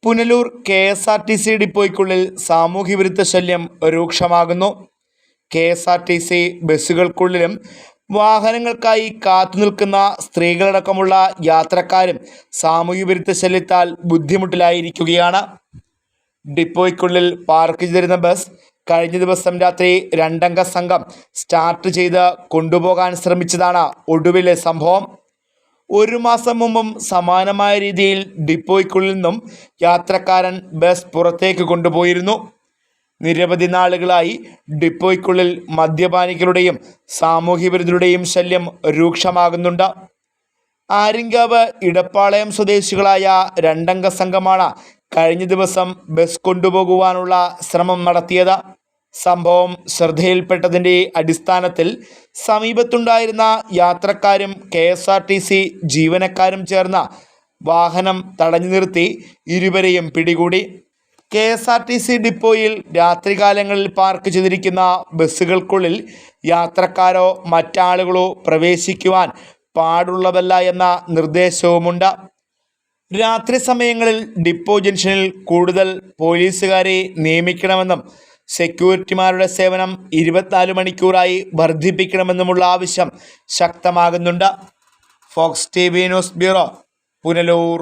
Punalur KSRTC ഡിപ്പോയ്ക്കുള്ളിൽ സാമൂഹ്യവിരുദ്ധ ശല്യം രൂക്ഷമാകുന്നു. KSRTC ബസ്സുകൾക്കുള്ളിലും വാഹനങ്ങൾക്കായി കാത്തുനിൽക്കുന്ന സ്ത്രീകളടക്കമുള്ള യാത്രക്കാരും സാമൂഹ്യവിരുദ്ധ ശല്യത്താൽ ബുദ്ധിമുട്ടിലായിരിക്കുകയാണ്. ഡിപ്പോയ്ക്കുള്ളിൽ park ചെയ്തിരുന്ന ബസ് കഴിഞ്ഞ ദിവസം രാത്രി 2 അംഗ സംഘം സ്റ്റാർട്ട് ചെയ്ത് കൊണ്ടുപോകാൻ ശ്രമിച്ചതാണ് ഒടുവിലെ സംഭവം. 1 മാസം മുമ്പും സമാനമായ രീതിയിൽ ഡിപ്പോയ്ക്കുള്ളിൽ നിന്നും യാത്രക്കാരൻ ബസ് പുറത്തേക്ക് കൊണ്ടുപോയിരുന്നു. നിരവധി നാളുകളായി ഡിപ്പോയ്ക്കുള്ളിൽ മദ്യപാനികളുടെയും സാമൂഹ്യവിരുദ്ധരുടെയും ശല്യം രൂക്ഷമാകുന്നുണ്ട്. ആര്യങ്കാവ് ഇടപ്പാളയം സ്വദേശികളായ 2 അംഗ സംഘമാണ് കഴിഞ്ഞ ദിവസം ബസ് കൊണ്ടുപോകുവാനുള്ള ശ്രമം നടത്തിയത്. സംഭവം ശ്രദ്ധയിൽപ്പെട്ടതിൻ്റെ അടിസ്ഥാനത്തിൽ സമീപത്തുണ്ടായിരുന്ന യാത്രക്കാരും KSRTC ജീവനക്കാരും ചേർന്ന വാഹനം തടഞ്ഞു നിർത്തി ഇരുവരെയും പിടികൂടി. KSRTC ഡിപ്പോയിൽ രാത്രികാലങ്ങളിൽ പാർക്ക് ചെയ്തിരിക്കുന്ന ബസ്സുകൾക്കുള്ളിൽ യാത്രക്കാരോ മറ്റാളുകളോ പ്രവേശിക്കുവാൻ പാടുള്ളതല്ല എന്ന നിർദ്ദേശവുമുണ്ട്. രാത്രി സമയങ്ങളിൽ ഡിപ്പോ ജംഗ്ഷനിൽ കൂടുതൽ പോലീസുകാരെ നിയമിക്കണമെന്നും സെക്യൂരിറ്റിമാരുടെ സേവനം 24 മണിക്കൂറായി വർദ്ധിപ്പിക്കണമെന്നുമുള്ള ആവശ്യം ശക്തമാകുന്നുണ്ട്. Fox TV news bureau, Punalur.